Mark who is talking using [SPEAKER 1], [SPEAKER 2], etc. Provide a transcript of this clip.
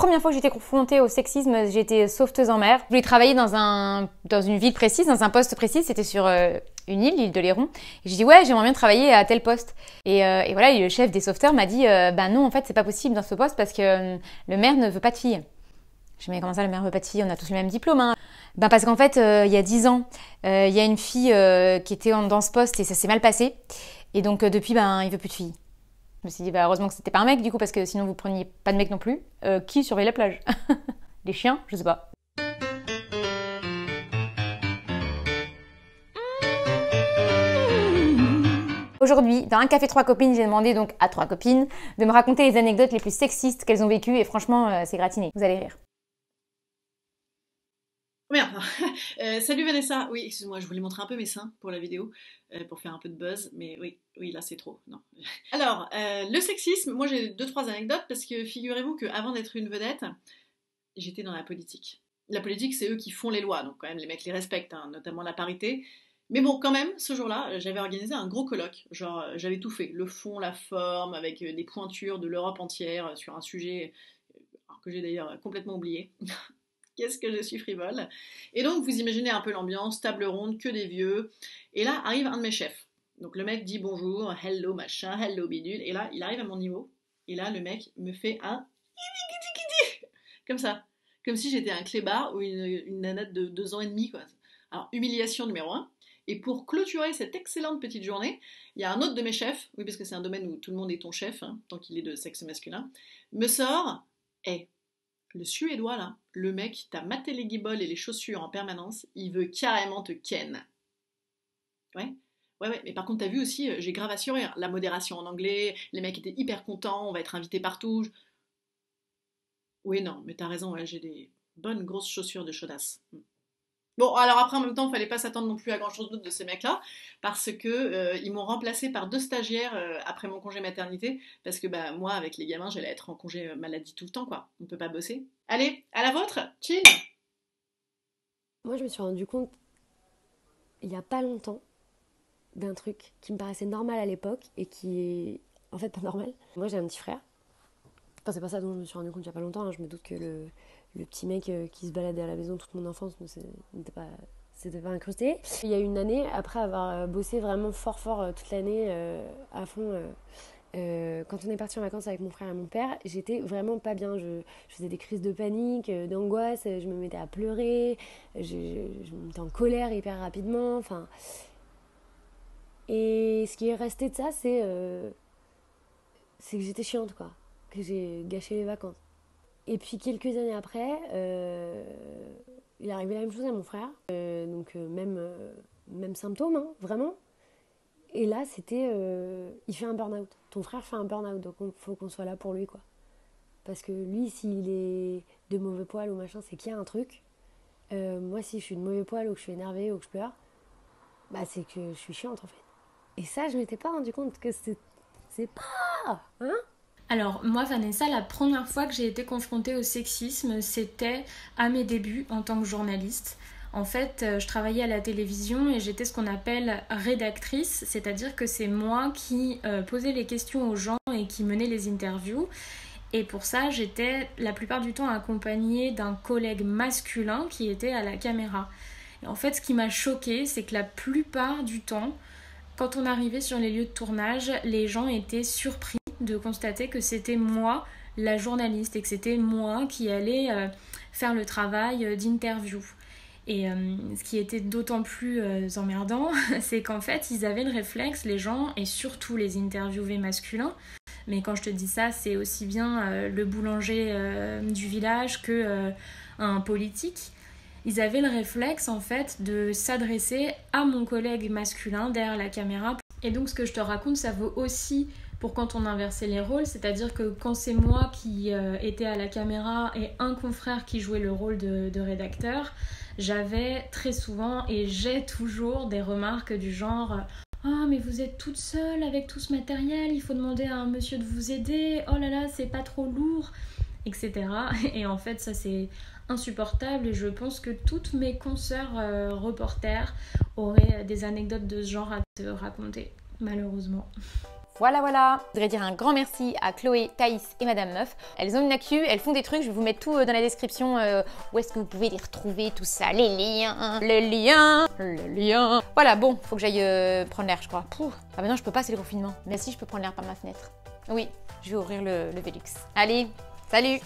[SPEAKER 1] première fois que j'étais confrontée au sexisme, j'étais sauveteuse en mer. Je voulais travailler dans une ville précise, dans un poste précis, c'était sur une île, l'île de Léron. Et j'ai dit ouais, j'aimerais bien travailler à tel poste. Et voilà, et le chef des sauveteurs m'a dit bah non, en fait, c'est pas possible dans ce poste parce que le maire ne veut pas de filles. Je me dis mais comment ça, le maire veut pas de filles? On a tous le même diplôme, hein. Ben parce qu'en fait, il y a 10 ans, il y a une fille qui était dans ce poste et ça s'est mal passé. Et donc depuis, ben il veut plus de filles. Je me suis dit, bah, heureusement que c'était pas un mec du coup, parce que sinon vous preniez pas de mec non plus. Qui surveille la plage? Les chiens? Je sais pas. Aujourd'hui, dans un café 3 copines, j'ai demandé donc à 3 copines de me raconter les anecdotes les plus sexistes qu'elles ont vécues et franchement, c'est gratiné. Vous allez rire.
[SPEAKER 2] Merde. Salut Vanessa. Oui, excuse-moi, je voulais montrer un peu mes seins pour la vidéo, pour faire un peu de buzz, mais oui, là c'est trop. Non. Alors, le sexisme, moi j'ai 2-3 anecdotes parce que figurez-vous qu'avant d'être une vedette, j'étais dans la politique. La politique, c'est eux qui font les lois, donc quand même les mecs les respectent, hein, notamment la parité. Mais bon, quand même, ce jour-là, j'avais organisé un gros colloque. Genre, j'avais tout fait, le fond, la forme, avec des pointures de l'Europe entière sur un sujet alors que j'ai d'ailleurs complètement oublié. Qu'est-ce que je suis frivole. Et donc, vous imaginez un peu l'ambiance, table ronde, que des vieux. Et là, arrive un de mes chefs. Donc, le mec dit bonjour, hello machin, hello bidule. Et là, il arrive à mon niveau. Et là, le mec me fait un... Comme ça. Comme si j'étais un clébard ou une nanette de 2 ans et demi, quoi. Alors, humiliation numéro 1. Et pour clôturer cette excellente petite journée, il y a un autre de mes chefs, oui, parce que c'est un domaine où tout le monde est ton chef, hein, tant qu'il est de sexe masculin, me sort, le Suédois là, le mec t'a maté les guibolles et les chaussures en permanence, il veut carrément te ken. Ouais, mais par contre t'as vu aussi, j'ai grave assuré, hein, la modération en anglais, les mecs étaient hyper contents, on va être invités partout. Oui, non, mais t'as raison, ouais, j'ai des bonnes grosses chaussures de chaudasse. Bon, alors après, en même temps, il fallait pas s'attendre non plus à grand-chose d'autre de ces mecs-là, parce que ils m'ont remplacé par 2 stagiaires après mon congé maternité, parce que bah moi, avec les gamins, j'allais être en congé maladie tout le temps, quoi. On peut pas bosser. Allez, à la vôtre, chill.
[SPEAKER 3] Moi, je me suis rendu compte, il y a pas longtemps, d'un truc qui me paraissait normal à l'époque et qui est en fait pas normal. Moi, j'ai un petit frère. Enfin, c'est pas ça dont je me suis rendu compte il y a pas longtemps, hein. Je me doute que le petit mec qui se baladait à la maison toute mon enfance c'était pas incrusté. Il y a une année, après avoir bossé vraiment fort toute l'année à fond, quand on est parti en vacances avec mon frère et mon père, j'étais vraiment pas bien. Je faisais des crises de panique, d'angoisse, je me mettais à pleurer, je me mettais en colère hyper rapidement. Enfin, et ce qui est resté de ça, c'est que j'étais chiante, quoi, que j'ai gâché les vacances. Et puis quelques années après, il est arrivé la même chose à mon frère, donc même symptôme, hein, vraiment. Et là, c'était, il fait un burn-out. Ton frère fait un burn-out, donc il faut qu'on soit là pour lui, quoi. Parce que lui, s'il est de mauvais poil ou machin, c'est qu'il y a un truc. Moi, si je suis de mauvais poil ou que je suis énervée ou que je pleure, bah c'est que je suis chiante, en fait. Et ça, je m'étais pas rendu compte que c'est pas... Hein?
[SPEAKER 4] Alors moi Vanessa, la première fois que j'ai été confrontée au sexisme, c'était à mes débuts en tant que journaliste. En fait, je travaillais à la télévision et j'étais ce qu'on appelle rédactrice, c'est-à-dire que c'est moi qui posais les questions aux gens et qui menais les interviews. Et pour ça, j'étais la plupart du temps accompagnée d'un collègue masculin qui était à la caméra. Et en fait, ce qui m'a choquée, c'est que la plupart du temps, quand on arrivait sur les lieux de tournage, les gens étaient surpris de constater que c'était moi, la journaliste, et que c'était moi qui allais faire le travail d'interview. Et ce qui était d'autant plus emmerdant, c'est qu'en fait, ils avaient le réflexe, les gens, et surtout les interviewés masculins, mais quand je te dis ça, c'est aussi bien le boulanger du village que un politique. Ils avaient le réflexe, en fait, de s'adresser à mon collègue masculin derrière la caméra. Et donc, ce que je te raconte, ça vaut aussi pour quand on inversait les rôles, c'est-à-dire que quand c'est moi qui étais à la caméra et un confrère qui jouait le rôle de rédacteur, j'avais très souvent et j'ai toujours des remarques du genre « Ah, mais vous êtes toute seule avec tout ce matériel, il faut demander à un monsieur de vous aider, oh là là, c'est pas trop lourd ?» etc. Et en fait, ça c'est insupportable et je pense que toutes mes consoeurs reporters auraient des anecdotes de ce genre à te raconter, malheureusement.
[SPEAKER 1] Voilà, voilà. Je voudrais dire un grand merci à Chloé, Thaïs et Madame Meuf. Elles ont une actu, elles font des trucs, je vais vous mettre tout dans la description, où est-ce que vous pouvez les retrouver, tout ça, les liens. Voilà, bon, faut que j'aille prendre l'air, je crois. Ah bah non, je peux pas, c'est le confinement. Mais si, je peux prendre l'air par ma fenêtre. Oui, je vais ouvrir le Velux. Allez, salut!